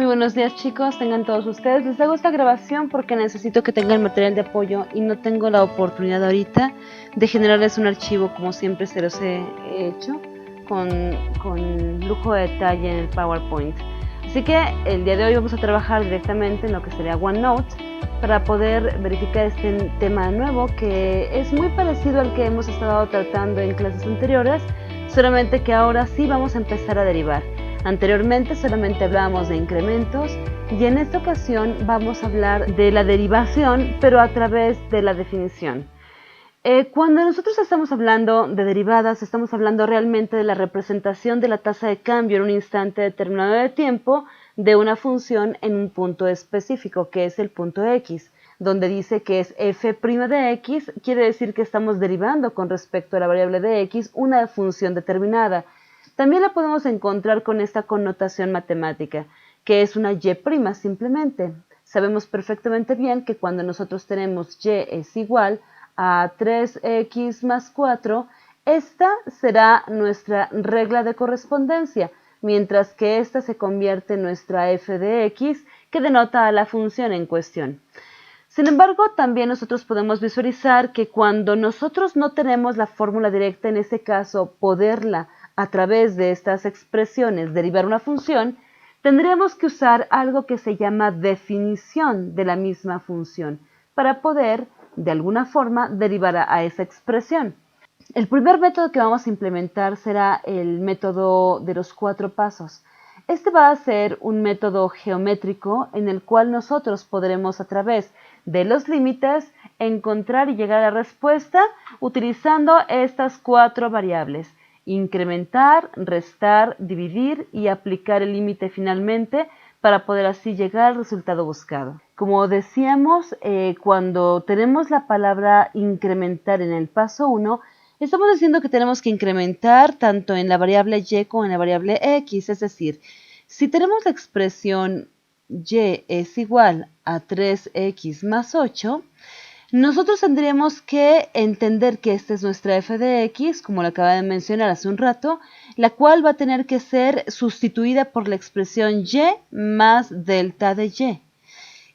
Muy buenos días, chicos, tengan todos ustedes. Les hago esta grabación porque necesito que tengan material de apoyo y no tengo la oportunidad ahorita de generarles un archivo como siempre se los he hecho con lujo de detalle en el PowerPoint. Así que el día de hoy vamos a trabajar directamente en lo que sería OneNote para poder verificar este tema nuevo que es muy parecido al que hemos estado tratando en clases anteriores, solamente que ahora sí vamos a empezar a derivar. Anteriormente solamente hablábamos de incrementos y en esta ocasión vamos a hablar de la derivación, pero a través de la definición. Cuando nosotros estamos hablando de derivadas, estamos hablando realmente de la representación de la tasa de cambio en un instante determinado de tiempo de una función en un punto específico, que es el punto X, donde dice que es f' de X, quiere decir que estamos derivando con respecto a la variable de X una función determinada. También la podemos encontrar con esta connotación matemática, que es una y' simplemente. Sabemos perfectamente bien que cuando nosotros tenemos y es igual a 3x más 4, esta será nuestra regla de correspondencia, mientras que esta se convierte en nuestra f de x, que denota a la función en cuestión. Sin embargo, también nosotros podemos visualizar que cuando nosotros no tenemos la fórmula directa, en este caso, poderla a través de estas expresiones derivar una función, tendríamos que usar algo que se llama definición de la misma función para poder, de alguna forma, derivar a esa expresión. El primer método que vamos a implementar será el método de los 4 pasos. Este va a ser un método geométrico en el cual nosotros podremos a través de los límites encontrar y llegar a la respuesta utilizando estas 4 variables: incrementar, restar, dividir y aplicar el límite finalmente para poder así llegar al resultado buscado. Como decíamos, cuando tenemos la palabra incrementar en el paso 1, estamos diciendo que tenemos que incrementar tanto en la variable y como en la variable x, es decir, si tenemos la expresión y es igual a 3x más 8, nosotros tendríamos que entender que esta es nuestra f de x, como lo acaba de mencionar hace un rato, la cual va a tener que ser sustituida por la expresión y más delta de y.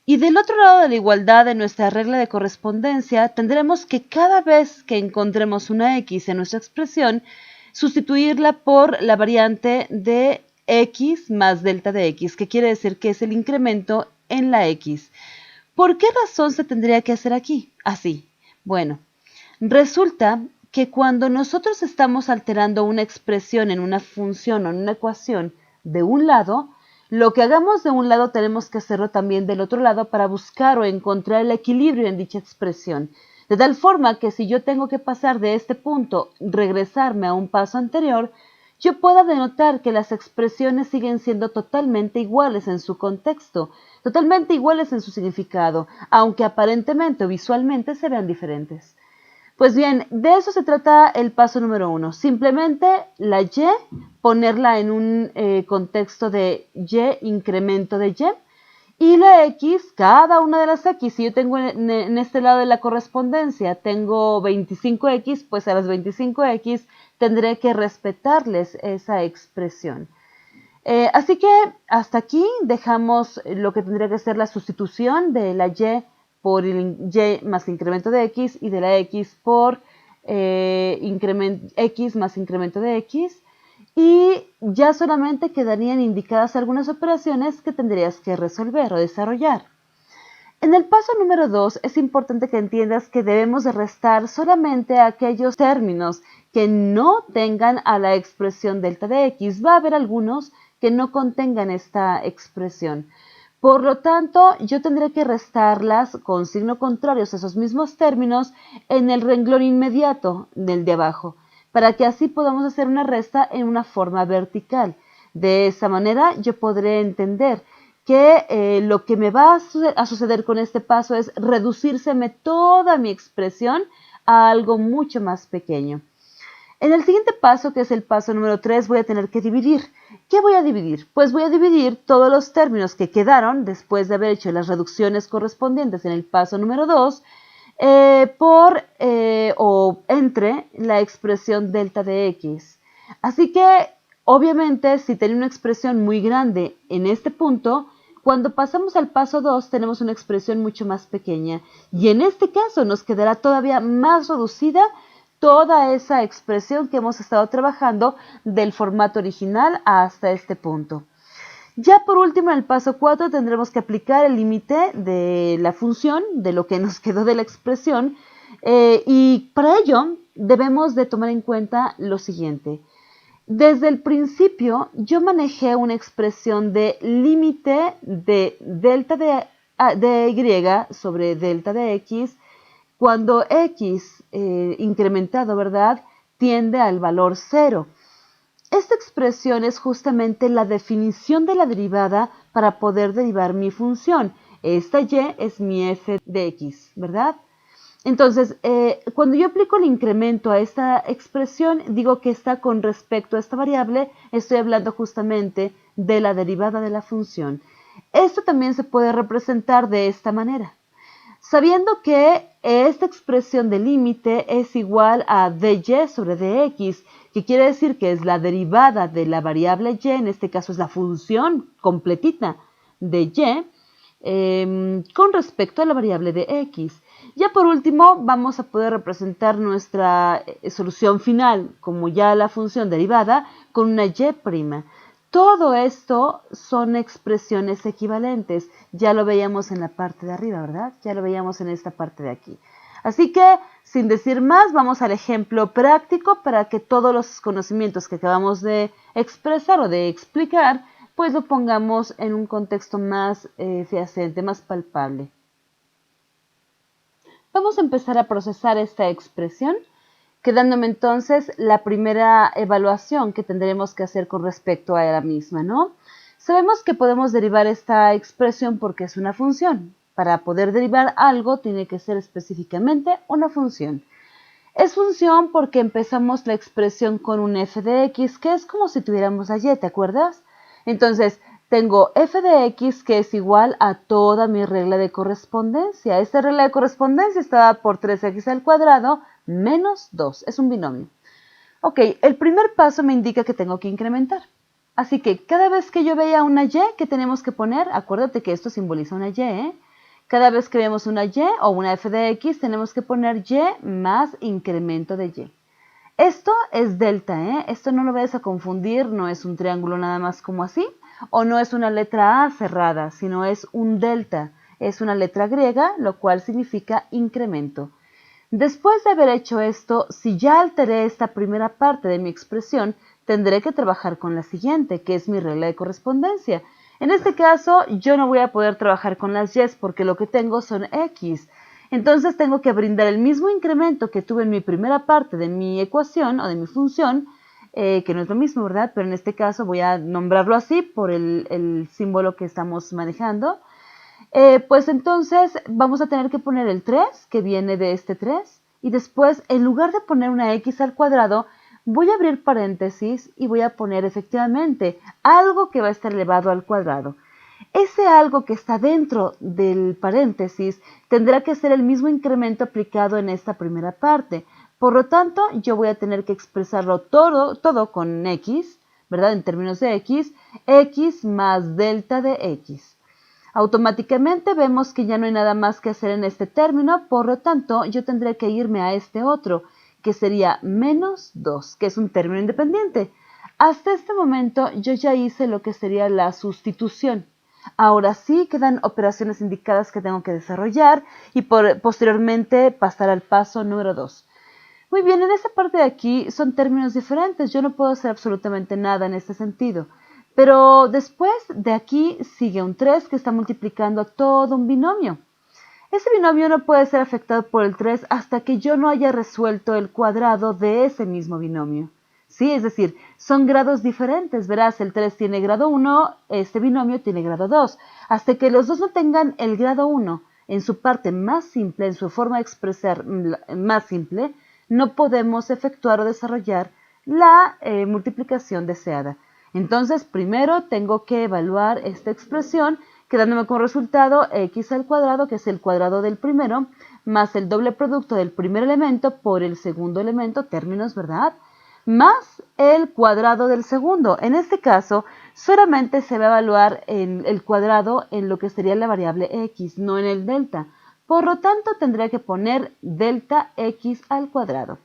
Y del otro lado de la igualdad de nuestra regla de correspondencia, tendremos que cada vez que encontremos una x en nuestra expresión, sustituirla por la variante de x más delta de x, que quiere decir que es el incremento en la x. ¿Por qué razón se tendría que hacer aquí? Así. Bueno, resulta que cuando nosotros estamos alterando una expresión en una función o en una ecuación de un lado, lo que hagamos de un lado tenemos que hacerlo también del otro lado para buscar o encontrar el equilibrio en dicha expresión. De tal forma que si yo tengo que pasar de este punto, regresarme a un paso anterior, yo pueda denotar que las expresiones siguen siendo totalmente iguales en su contexto, totalmente iguales en su significado, aunque aparentemente o visualmente se vean diferentes. Pues bien, de eso se trata el paso número 1. Simplemente la y, ponerla en un contexto de y incremento de y la x, cada una de las x, si yo tengo en este lado de la correspondencia, tengo 25x, pues a las 25x tendré que respetarles esa expresión. Así que hasta aquí dejamos lo que tendría que ser la sustitución de la y por el y más incremento de x y de la x por x más incremento de x, y ya solamente quedarían indicadas algunas operaciones que tendrías que resolver o desarrollar. En el paso número 2 es importante que entiendas que debemos de restar solamente aquellos términos que no tengan a la expresión delta de x. Va a haber algunos que no contengan esta expresión. Por lo tanto, yo tendré que restarlas con signo contrario a esos mismos términos en el renglón inmediato del de abajo, para que así podamos hacer una resta en una forma vertical. De esa manera yo podré entender que lo que me va a suceder con este paso es reducírseme toda mi expresión a algo mucho más pequeño. En el siguiente paso, que es el paso número 3, voy a tener que dividir. ¿Qué voy a dividir? Pues voy a dividir todos los términos que quedaron después de haber hecho las reducciones correspondientes en el paso número 2 por o entre la expresión delta de x. Así que, obviamente, si tenía una expresión muy grande en este punto, Cuando pasamos al paso 2 tenemos una expresión mucho más pequeña y en este caso nos quedará todavía más reducida toda esa expresión que hemos estado trabajando del formato original hasta este punto. Ya por último, en el paso 4 tendremos que aplicar el límite de la función, de lo que nos quedó de la expresión, y para ello debemos de tomar en cuenta lo siguiente. Desde el principio yo manejé una expresión de límite de delta de y sobre delta de x cuando x incrementado, ¿verdad?, tiende al valor 0. Esta expresión es justamente la definición de la derivada para poder derivar mi función. Esta y es mi f de x, ¿verdad? Entonces, cuando yo aplico el incremento a esta expresión, digo que está con respecto a esta variable, estoy hablando justamente de la derivada de la función. Esto también se puede representar de esta manera. Sabiendo que esta expresión de límite es igual a dy sobre dx, que quiere decir que es la derivada de la variable y, en este caso es la función completita de y, con respecto a la variable de x. Ya por último vamos a poder representar nuestra solución final como ya la función derivada con una y'. Todo esto son expresiones equivalentes. Ya lo veíamos en la parte de arriba, ¿verdad? Ya lo veíamos en esta parte de aquí. Así que, sin decir más, vamos al ejemplo práctico para que todos los conocimientos que acabamos de expresar o de explicar, pues lo pongamos en un contexto más fehaciente, más palpable. Vamos a empezar a procesar esta expresión, quedándome entonces la primera evaluación que tendremos que hacer con respecto a la misma, ¿no? Sabemos que podemos derivar esta expresión porque es una función. Para poder derivar algo tiene que ser específicamente una función. Es función porque empezamos la expresión con un f de x, que es como si tuviéramos la y, ¿te acuerdas? Entonces, tengo f de x que es igual a toda mi regla de correspondencia. Esta regla de correspondencia está dada por 3x al cuadrado menos 2. Es un binomio. Ok, el primer paso me indica que tengo que incrementar. Así que cada vez que yo vea una y, ¿qué tenemos que poner? Acuérdate que esto simboliza una y, ¿eh? Cada vez que vemos una y o una f de x, tenemos que poner y más incremento de y. Esto es delta, ¿eh? Esto no lo vayas a confundir, no es un triángulo nada más como así, o no es una letra A cerrada, sino es un delta. Es una letra griega, lo cual significa incremento. Después de haber hecho esto, si ya alteré esta primera parte de mi expresión, tendré que trabajar con la siguiente, que es mi regla de correspondencia. En este caso, yo no voy a poder trabajar con las y porque lo que tengo son x. Entonces tengo que brindar el mismo incremento que tuve en mi primera parte de mi ecuación o de mi función, que no es lo mismo, ¿verdad? Pero en este caso voy a nombrarlo así por el símbolo que estamos manejando. Pues entonces vamos a tener que poner el 3, que viene de este 3, y después, en lugar de poner una x al cuadrado, voy a abrir paréntesis y voy a poner efectivamente algo que va a estar elevado al cuadrado. Ese algo que está dentro del paréntesis tendrá que ser el mismo incremento aplicado en esta primera parte. Por lo tanto, yo voy a tener que expresarlo todo con x, ¿verdad? En términos de x más delta de x. Automáticamente vemos que ya no hay nada más que hacer en este término, por lo tanto, yo tendré que irme a este otro, que sería menos 2, que es un término independiente. Hasta este momento yo ya hice lo que sería la sustitución. Ahora sí quedan operaciones indicadas que tengo que desarrollar y posteriormente pasar al paso número 2. Muy bien, en esta parte de aquí son términos diferentes, yo no puedo hacer absolutamente nada en este sentido. Pero después de aquí sigue un 3 que está multiplicando todo un binomio. Ese binomio no puede ser afectado por el 3 hasta que yo no haya resuelto el cuadrado de ese mismo binomio. ¿Sí? Es decir, son grados diferentes. Verás, el 3 tiene grado 1, este binomio tiene grado 2. Hasta que los dos no tengan el grado 1 en su parte más simple, en su forma de expresar más simple, no podemos efectuar o desarrollar la multiplicación deseada. Entonces, primero tengo que evaluar esta expresión, quedándome con resultado x al cuadrado, que es el cuadrado del primero, más el doble producto del primer elemento por el segundo elemento, términos, ¿verdad? más el cuadrado del segundo. En este caso, solamente se va a evaluar el cuadrado en lo que sería la variable x, no en el delta. Por lo tanto, tendría que poner delta x al cuadrado.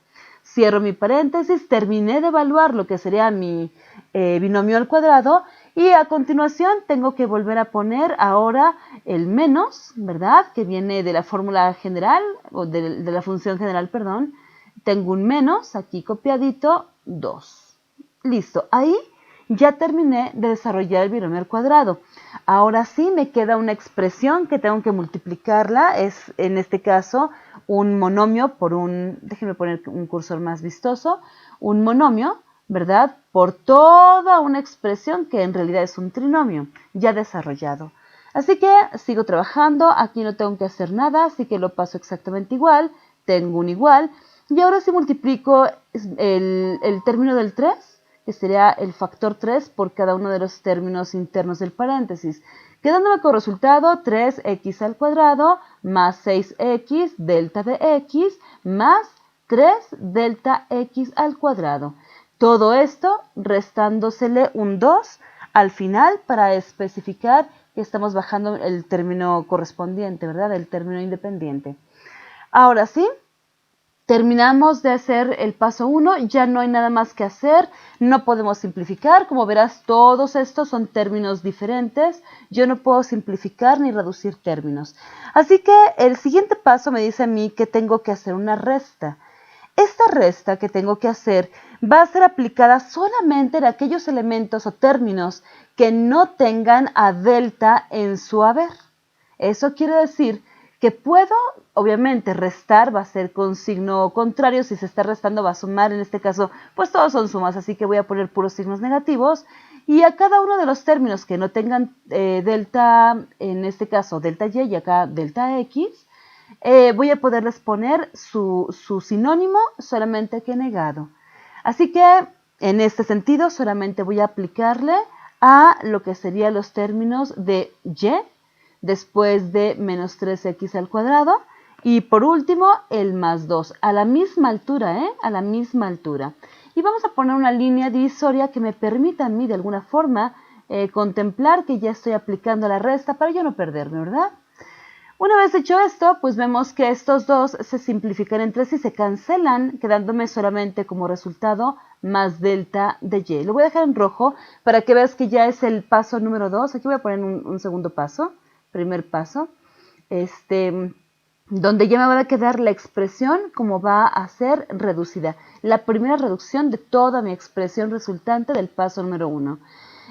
Cierro mi paréntesis, terminé de evaluar lo que sería mi binomio al cuadrado y a continuación tengo que volver a poner ahora el menos, ¿verdad? Que viene de la fórmula general, o de la función general, perdón. Tengo un menos aquí copiadito, 2. Listo, ahí ya terminé de desarrollar el binomio al cuadrado. Ahora sí me queda una expresión que tengo que multiplicarla, es en este caso un monomio por déjenme poner un cursor más vistoso, un monomio, ¿verdad? Por toda una expresión que en realidad es un trinomio ya desarrollado. Así que sigo trabajando, aquí no tengo que hacer nada, así que lo paso exactamente igual, tengo un igual, y ahora sí multiplico el término del 3, que sería el factor 3 por cada uno de los términos internos del paréntesis, quedándome con resultado 3x al cuadrado más 6x delta de x más 3 delta x al cuadrado. Todo esto restándosele un 2 al final para especificar que estamos bajando el término correspondiente, ¿verdad? El término independiente. Ahora sí, terminamos de hacer el paso 1, ya no hay nada más que hacer, no podemos simplificar, como verás todos estos son términos diferentes, yo no puedo simplificar ni reducir términos. Así que el siguiente paso me dice a mí que tengo que hacer una resta. Esta resta que tengo que hacer va a ser aplicada solamente en aquellos elementos o términos que no tengan a delta en su haber. Eso quiere decir que puedo, obviamente, restar va a ser con signo contrario, si se está restando va a sumar, en este caso, pues todos son sumas, así que voy a poner puros signos negativos, y a cada uno de los términos que no tengan delta, en este caso delta y, y acá delta x, voy a poderles poner su sinónimo solamente que negado. Así que, en este sentido, solamente voy a aplicarle a lo que serían los términos de y, después de menos 3x al cuadrado, y por último el más 2, a la misma altura, a la misma altura. Y vamos a poner una línea divisoria que me permita a mí de alguna forma contemplar que ya estoy aplicando la resta para yo no perderme, ¿verdad? Una vez hecho esto, pues vemos que estos dos se simplifican entre sí, se cancelan, quedándome solamente como resultado más delta de y. Lo voy a dejar en rojo para que veas que ya es el paso número 2. Aquí voy a poner un segundo paso, primer paso, donde ya me va a quedar la expresión como va a ser reducida. La primera reducción de toda mi expresión resultante del paso número 1.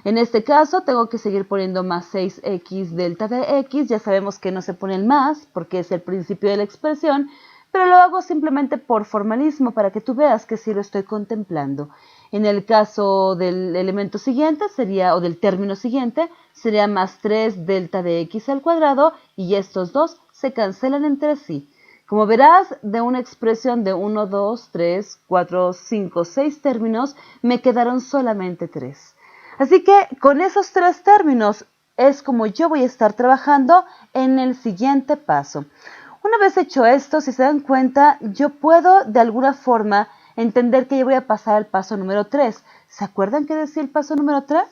En este caso tengo que seguir poniendo más 6x delta de x, ya sabemos que no se pone el más porque es el principio de la expresión, pero lo hago simplemente por formalismo para que tú veas que sí lo estoy contemplando. En el caso del elemento siguiente sería, o del término siguiente, sería más 3 delta de x al cuadrado y estos dos se cancelan entre sí. Como verás, de una expresión de 1, 2, 3, 4, 5, 6 términos, me quedaron solamente 3. Así que con esos 3 términos es como yo voy a estar trabajando en el siguiente paso. Una vez hecho esto, si se dan cuenta, yo puedo de alguna forma entender que yo voy a pasar al paso número 3. ¿Se acuerdan qué decía el paso número 3?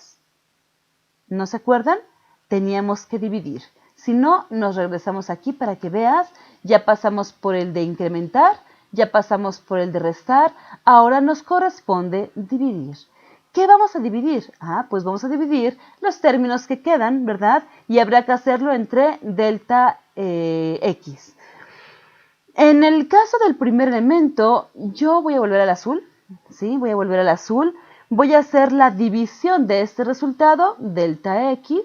¿No se acuerdan? Teníamos que dividir. Si no, nos regresamos aquí para que veas, ya pasamos por el de incrementar, ya pasamos por el de restar, ahora nos corresponde dividir. ¿Qué vamos a dividir? Pues vamos a dividir los términos que quedan, ¿verdad? Y habrá que hacerlo entre delta x. En el caso del primer elemento, yo voy a volver al azul, ¿sí? Voy a volver al azul. Voy a hacer la división de este resultado, delta x.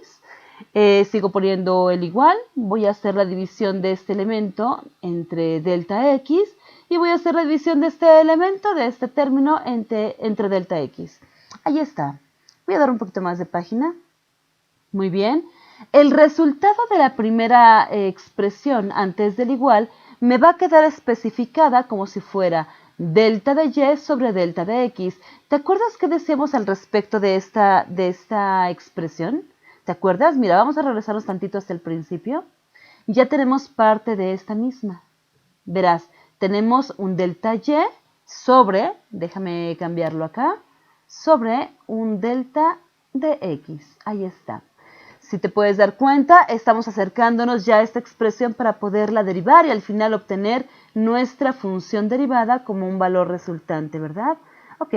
Sigo poniendo el igual. Voy a hacer la división de este elemento entre delta x. Y voy a hacer la división de este elemento, de este término, entre delta x. Ahí está. Voy a dar un poquito más de página. Muy bien. El resultado de la primera expresión antes del igual me va a quedar especificada como si fuera delta de y sobre delta de x. ¿Te acuerdas qué decíamos al respecto de esta expresión? ¿Te acuerdas? Mira, vamos a regresarnos tantito hasta el principio. Ya tenemos parte de esta misma. Verás, tenemos un delta y sobre, déjame cambiarlo acá, sobre un delta de x. Ahí está. Si te puedes dar cuenta, estamos acercándonos ya a esta expresión para poderla derivar y al final obtener nuestra función derivada como un valor resultante, ¿verdad? Ok,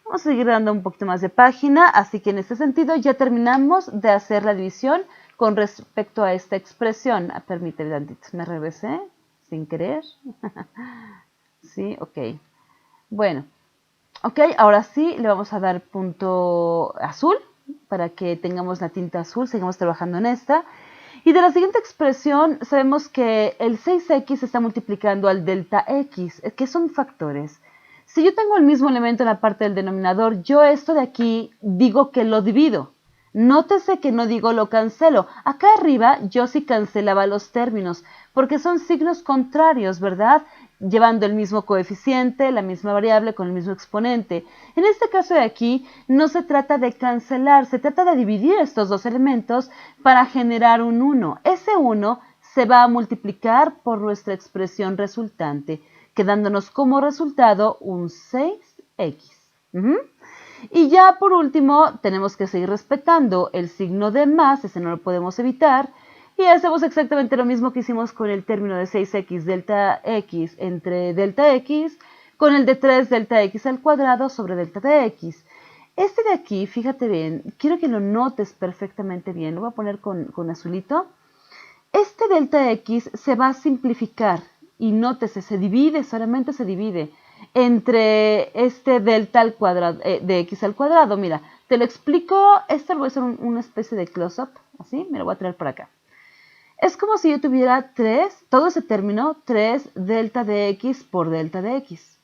vamos a seguir dando un poquito más de página, así que en este sentido ya terminamos de hacer la división con respecto a esta expresión. Permíteme tantito, me regresé sin querer. Sí, ok. Bueno, ok, ahora sí le vamos a dar punto azul para que tengamos la tinta azul, sigamos trabajando en esta. Y de la siguiente expresión sabemos que el 6x está multiplicando al delta x, que son factores. Si yo tengo el mismo elemento en la parte del denominador, yo esto de aquí digo que lo divido. Nótese que no digo lo cancelo. Acá arriba yo sí cancelaba los términos, porque son signos contrarios, ¿verdad? Llevando el mismo coeficiente, la misma variable con el mismo exponente. En este caso de aquí no se trata de cancelar, se trata de dividir estos dos elementos para generar un 1. Ese 1 se va a multiplicar por nuestra expresión resultante, quedándonos como resultado un 6x. Y ya por último tenemos que seguir respetando el signo de más, ese no lo podemos evitar, y hacemos exactamente lo mismo que hicimos con el término de 6x delta x entre delta x, con el de 3 delta x al cuadrado sobre delta de x. Este de aquí, fíjate bien, quiero que lo notes perfectamente bien, lo voy a poner con azulito. Este delta x se va a simplificar y nótese, se divide, solamente se divide entre este delta al cuadrado, de x al cuadrado. Mira, te lo explico, esto lo voy a hacer una especie de close-up, así, me lo voy a traer por acá. Es como si yo tuviera 3, todo ese término, 3 delta de x por delta de x.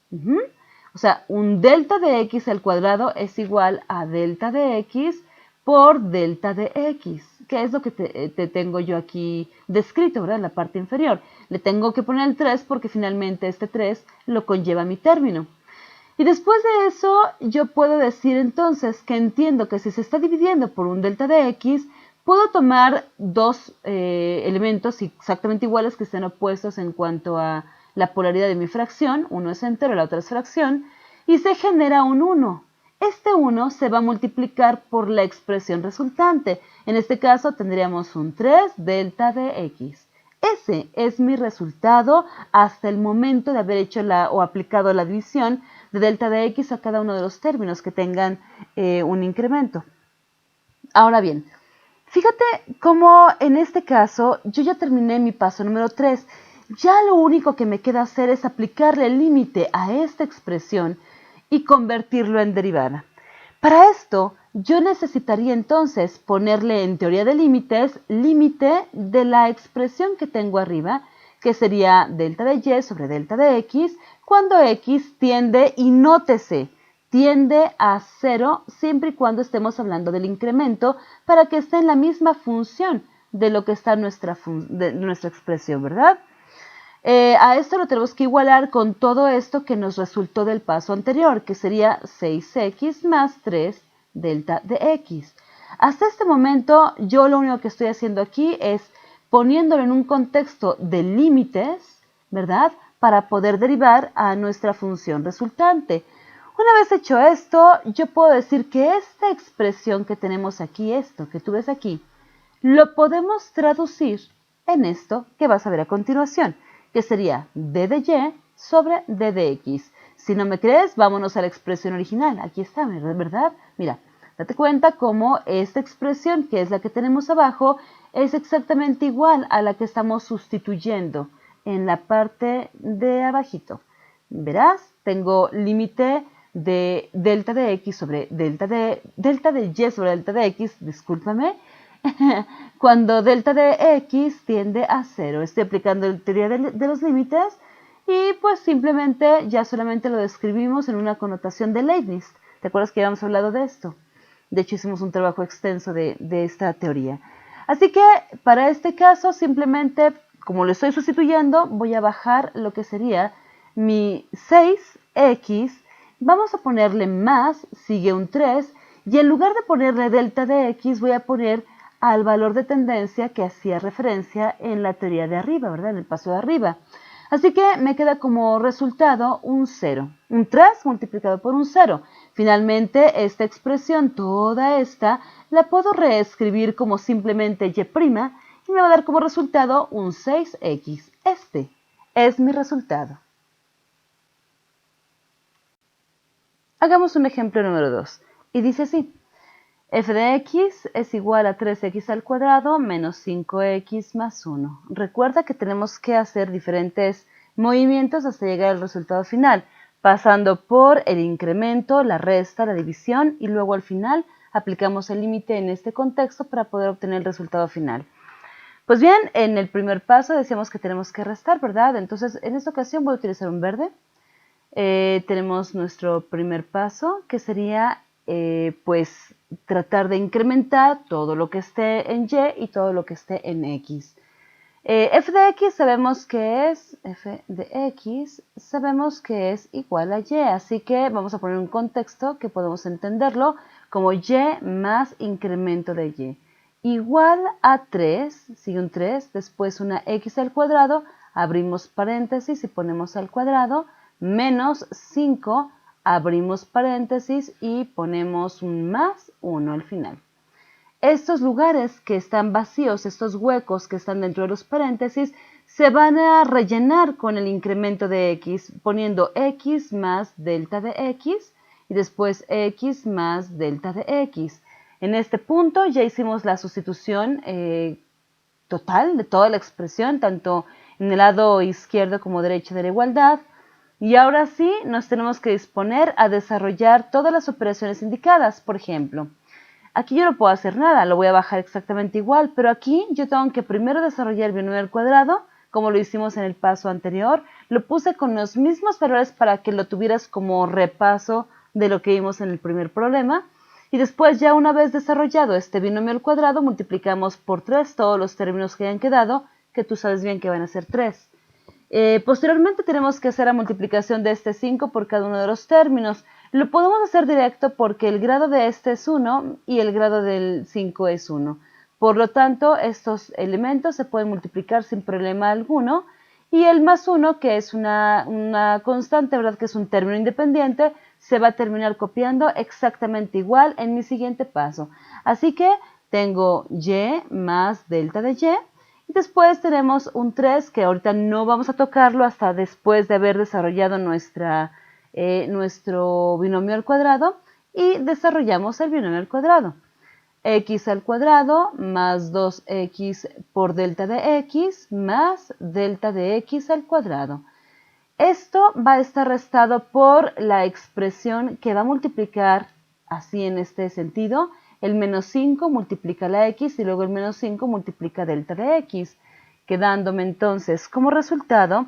O sea, un delta de x al cuadrado es igual a delta de x por delta de x, que es lo que te tengo yo aquí descrito, ¿verdad? En la parte inferior. Le tengo que poner el 3 porque finalmente este 3 lo conlleva mi término. Y después de eso, yo puedo decir entonces que entiendo que si se está dividiendo por un delta de x, puedo tomar dos elementos exactamente iguales que estén opuestos en cuanto a la polaridad de mi fracción. Uno es entero, la otra es fracción, y se genera un 1. Este 1 se va a multiplicar por la expresión resultante. En este caso tendríamos un 3 delta de x. Ese es mi resultado hasta el momento de haber hecho o aplicado la división de delta de x a cada uno de los términos que tengan un incremento. Ahora bien, fíjate cómo en este caso yo ya terminé mi paso número 3. Ya lo único que me queda hacer es aplicarle el límite a esta expresión y convertirlo en derivada. Para esto, yo necesitaría entonces ponerle en teoría de límites, límite de la expresión que tengo arriba, que sería delta de y sobre delta de x, cuando x tiende, y nótese, tiende a 0 siempre y cuando estemos hablando del incremento para que esté en la misma función de lo que está nuestra expresión, ¿verdad? A esto lo tenemos que igualar con todo esto que nos resultó del paso anterior, que sería 6x más 3 delta de x. Hasta este momento, yo lo único que estoy haciendo aquí es poniéndolo en un contexto de límites, ¿verdad? Para poder derivar a nuestra función resultante. Una vez hecho esto, yo puedo decir que esta expresión que tenemos aquí, esto que tú ves aquí, lo podemos traducir en esto que vas a ver a continuación, que sería d de y sobre d de x. Si no me crees, vámonos a la expresión original. Aquí está, ¿verdad? Mira, date cuenta cómo esta expresión, que es la que tenemos abajo, es exactamente igual a la que estamos sustituyendo en la parte de abajito. Verás, tengo límite de delta de x sobre delta de y sobre delta de x, discúlpame, cuando delta de x tiende a 0. Estoy aplicando la teoría de los límites y pues simplemente ya solamente lo describimos en una connotación de Leibniz. ¿Te acuerdas que habíamos hablado de esto? De hecho hicimos un trabajo extenso de esta teoría. Así que para este caso simplemente, como lo estoy sustituyendo, voy a bajar lo que sería mi 6x. Vamos a ponerle más, sigue un 3, y en lugar de ponerle delta de x voy a poner al valor de tendencia que hacía referencia en la teoría de arriba, ¿verdad? En el paso de arriba. Así que me queda como resultado un 0, un 3 multiplicado por un 0. Finalmente, esta expresión, toda esta, la puedo reescribir como simplemente y' y me va a dar como resultado un 6x. Este es mi resultado. Hagamos un ejemplo número 2 y dice así. F de x es igual a 3x al cuadrado menos 5x más 1. Recuerda que tenemos que hacer diferentes movimientos hasta llegar al resultado final, pasando por el incremento, la resta, la división y luego al final aplicamos el límite en este contexto para poder obtener el resultado final. Pues bien, en el primer paso decíamos que tenemos que restar, ¿verdad? Entonces, en esta ocasión voy a utilizar un verde. Tenemos nuestro primer paso, que sería pues tratar de incrementar todo lo que esté en y y todo lo que esté en x. F de x sabemos que es igual a y, así que vamos a poner un contexto que podemos entenderlo como y más incremento de y. Igual a 3, sigue un 3, después una x al cuadrado, abrimos paréntesis y ponemos al cuadrado, menos 5, abrimos paréntesis y ponemos un más 1 al final. Estos lugares que están vacíos, estos huecos que están dentro de los paréntesis, se van a rellenar con el incremento de x, poniendo x más delta de x y después x más delta de x. En este punto ya hicimos la sustitución total de toda la expresión, tanto en el lado izquierdo como derecho de la igualdad. Y ahora sí nos tenemos que disponer a desarrollar todas las operaciones indicadas. Por ejemplo, aquí yo no puedo hacer nada, lo voy a bajar exactamente igual, pero aquí yo tengo que primero desarrollar el binomio al cuadrado, como lo hicimos en el paso anterior. Lo puse con los mismos valores para que lo tuvieras como repaso de lo que vimos en el primer problema. Y después, ya una vez desarrollado este binomio al cuadrado, multiplicamos por 3 todos los términos que hayan quedado, que tú sabes bien que van a ser 3. Posteriormente tenemos que hacer la multiplicación de este 5 por cada uno de los términos. Lo podemos hacer directo porque el grado de este es 1 y el grado del 5 es 1. Por lo tanto, estos elementos se pueden multiplicar sin problema alguno. Y el más 1, que es una constante, ¿verdad? Que es un término independiente, se va a terminar copiando exactamente igual en mi siguiente paso. Así que tengo y más delta de y. Y después tenemos un 3 que ahorita no vamos a tocarlo hasta después de haber desarrollado nuestro binomio al cuadrado y desarrollamos el binomio al cuadrado. X al cuadrado más 2x por delta de x más delta de x al cuadrado. Esto va a estar restado por la expresión que va a multiplicar así en este sentido. El menos 5 multiplica la x y luego el menos 5 multiplica delta de x, quedándome entonces como resultado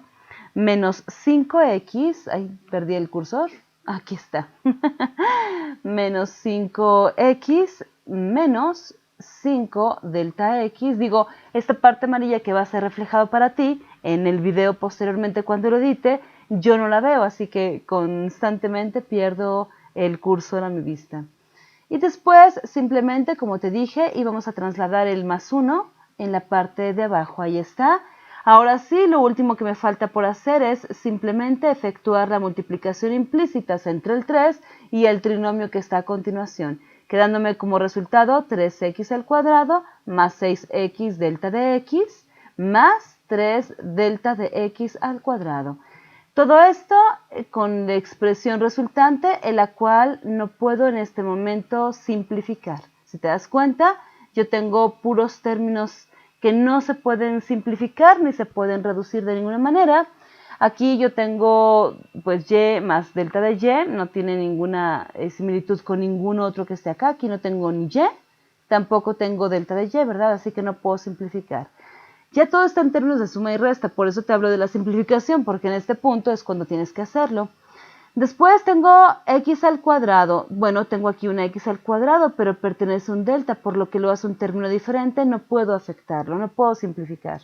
menos 5x, ahí perdí el cursor, aquí está, menos 5x menos 5 delta x, digo, esta parte amarilla que va a ser reflejado para ti en el video posteriormente cuando lo edite, yo no la veo, así que constantemente pierdo el cursor a mi vista. Y después, simplemente, como te dije, íbamos a trasladar el más 1 en la parte de abajo. Ahí está. Ahora sí, lo último que me falta por hacer es simplemente efectuar la multiplicación implícita entre el 3 y el trinomio que está a continuación, quedándome como resultado 3x al cuadrado más 6x delta de x más 3 delta de x al cuadrado. Todo esto con la expresión resultante, en la cual no puedo en este momento simplificar. Si te das cuenta, yo tengo puros términos que no se pueden simplificar ni se pueden reducir de ninguna manera. Aquí yo tengo pues y más delta de y, no tiene ninguna similitud con ningún otro que esté acá. Aquí no tengo ni y, tampoco tengo delta de y, ¿verdad? Así que no puedo simplificar. Ya todo está en términos de suma y resta, por eso te hablo de la simplificación, porque en este punto es cuando tienes que hacerlo. Después tengo x al cuadrado. Bueno, tengo aquí una x al cuadrado, pero pertenece a un delta, por lo que lo hace un término diferente, no puedo afectarlo, no puedo simplificar.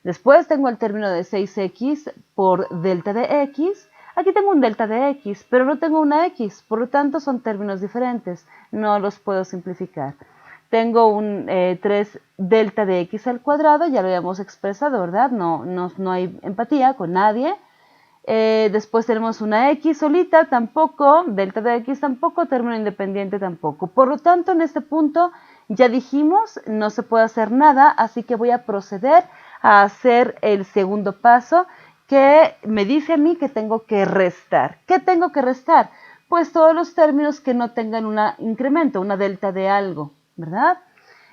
Después tengo el término de 6x por delta de x. Aquí tengo un delta de x, pero no tengo una x, por lo tanto son términos diferentes, no los puedo simplificar. tengo un 3 delta de x al cuadrado, ya lo habíamos expresado, ¿verdad? No hay empatía con nadie. Después tenemos una x solita, tampoco, delta de x tampoco, término independiente tampoco. Por lo tanto, en este punto ya dijimos, no se puede hacer nada, así que voy a proceder a hacer el segundo paso, que me dice a mí que tengo que restar. ¿Qué tengo que restar? Pues todos los términos que no tengan un incremento, una delta de algo, ¿verdad?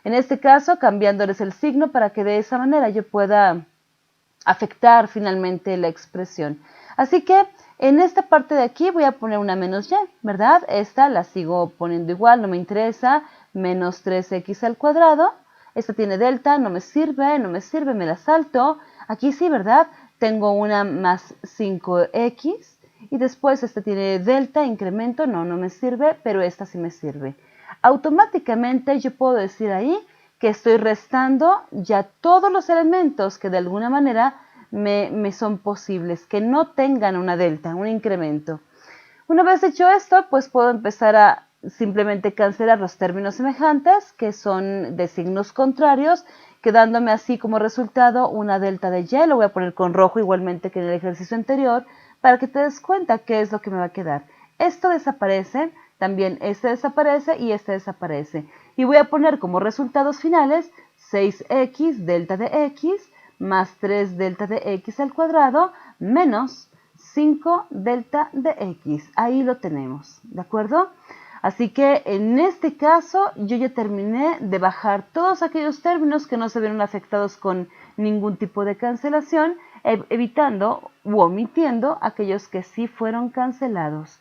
En este caso, cambiándoles el signo para que de esa manera yo pueda afectar finalmente la expresión. Así que en esta parte de aquí voy a poner una menos y, ¿verdad? Esta la sigo poniendo igual, no me interesa, menos 3x al cuadrado. Esta tiene delta, no me sirve, me la salto. Aquí sí, ¿verdad? Tengo una más 5x y después esta tiene delta, incremento, no me sirve, pero esta sí me sirve. Automáticamente yo puedo decir ahí que estoy restando ya todos los elementos que de alguna manera me son posibles, que no tengan una delta, un incremento. Una vez hecho esto, pues puedo empezar a simplemente cancelar los términos semejantes, que son de signos contrarios, quedándome así como resultado una delta de y. Lo voy a poner con rojo igualmente que en el ejercicio anterior, para que te des cuenta qué es lo que me va a quedar. Esto desaparece, también este desaparece y este desaparece. Y voy a poner como resultados finales 6x delta de x más 3 delta de x al cuadrado menos 5 delta de x. Ahí lo tenemos, ¿de acuerdo? Así que en este caso yo ya terminé de bajar todos aquellos términos que no se vieron afectados con ningún tipo de cancelación, evitando u omitiendo aquellos que sí fueron cancelados.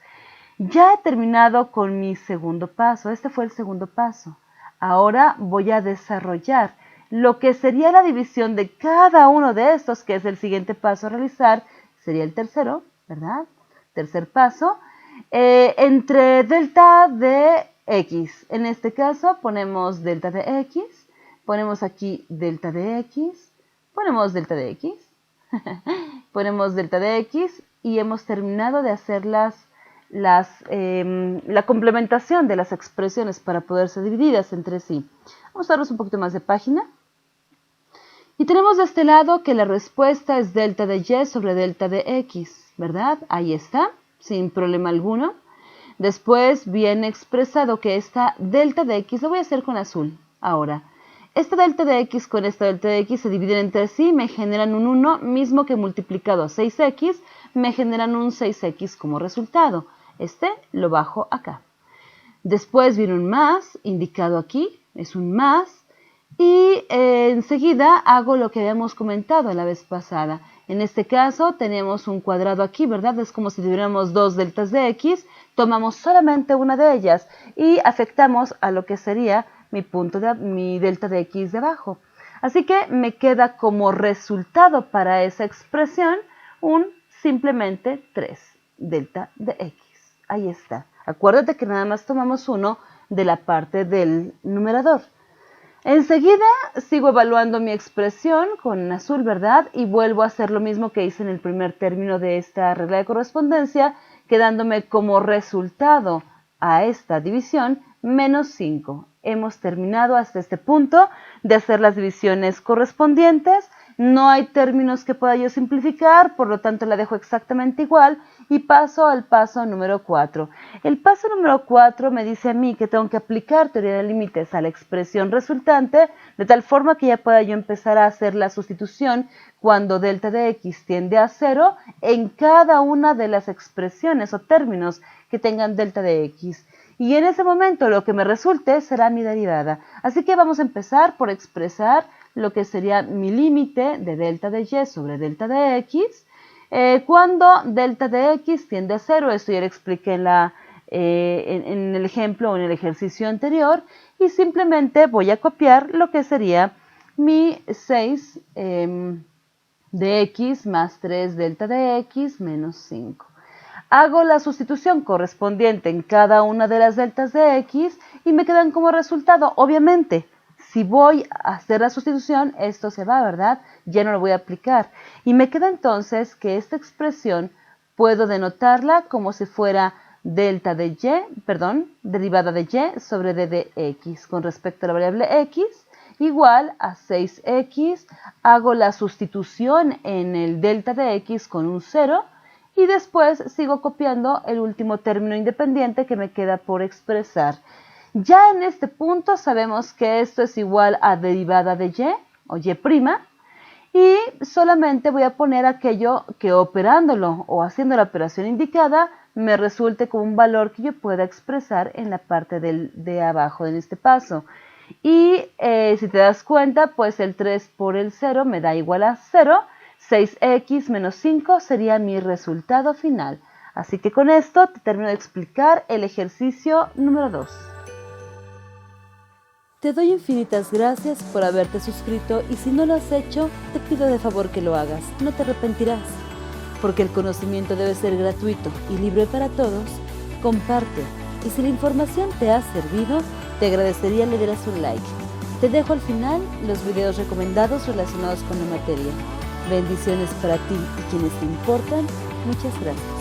Ya he terminado con mi segundo paso. Este fue el segundo paso. Ahora voy a desarrollar lo que sería la división de cada uno de estos, que es el siguiente paso a realizar, sería el tercero, ¿verdad? Tercer paso, entre delta de x. En este caso ponemos delta de x, ponemos aquí delta de x, ponemos delta de x, ponemos delta de x y hemos terminado de hacer la complementación de las expresiones para poder ser divididas entre sí. Vamos a darnos un poquito más de página. Y tenemos de este lado que la respuesta es delta de y sobre delta de x, ¿verdad? Ahí está, sin problema alguno. Después viene expresado que esta delta de x, lo voy a hacer con azul ahora. Esta delta de x con esta delta de x se dividen entre sí, me generan un 1, mismo que multiplicado a 6x, me generan un 6x como resultado. Este lo bajo acá. Después viene un más, indicado aquí, es un más. Y enseguida hago lo que habíamos comentado la vez pasada. En este caso tenemos un cuadrado aquí, ¿verdad? Es como si tuviéramos dos deltas de x, tomamos solamente una de ellas y afectamos a lo que sería mi delta de x de abajo. Así que me queda como resultado para esa expresión un simplemente 3 delta de x. Ahí está. Acuérdate que nada más tomamos uno de la parte del numerador. Enseguida sigo evaluando mi expresión con azul, ¿verdad? Y vuelvo a hacer lo mismo que hice en el primer término de esta regla de correspondencia, quedándome como resultado a esta división menos 5. Hemos terminado hasta este punto de hacer las divisiones correspondientes. No hay términos que pueda yo simplificar, por lo tanto la dejo exactamente igual y paso al paso número 4. El paso número 4 me dice a mí que tengo que aplicar teoría de límites a la expresión resultante, de tal forma que ya pueda yo empezar a hacer la sustitución cuando delta de x tiende a 0 en cada una de las expresiones o términos que tengan delta de x. Y en ese momento lo que me resulte será mi derivada. Así que vamos a empezar por expresar lo que sería mi límite de delta de y sobre delta de x, cuando delta de x tiende a 0, esto ya lo expliqué en el ejemplo o en el ejercicio anterior, y simplemente voy a copiar lo que sería mi 6 de x más 3 delta de x menos 5. Hago la sustitución correspondiente en cada una de las deltas de x y me quedan como resultado, obviamente, si voy a hacer la sustitución, esto se va, ¿verdad? Ya no lo voy a aplicar. Y me queda entonces que esta expresión puedo denotarla como si fuera derivada de y sobre d de x. Con respecto a la variable x, igual a 6x, hago la sustitución en el delta de x con un 0 y después sigo copiando el último término independiente que me queda por expresar. Ya en este punto sabemos que esto es igual a derivada de y o y', y solamente voy a poner aquello que operándolo o haciendo la operación indicada me resulte como un valor que yo pueda expresar en la parte de abajo en este paso. Y si te das cuenta, pues el 3 por el 0 me da igual a 0, 6x menos 5 sería mi resultado final. Así que con esto te termino de explicar el ejercicio número 2. Te doy infinitas gracias por haberte suscrito y si no lo has hecho, te pido de favor que lo hagas, no te arrepentirás. Porque el conocimiento debe ser gratuito y libre para todos, comparte. Y si la información te ha servido, te agradecería le dieras un like. Te dejo al final los videos recomendados relacionados con la materia. Bendiciones para ti y quienes te importan. Muchas gracias.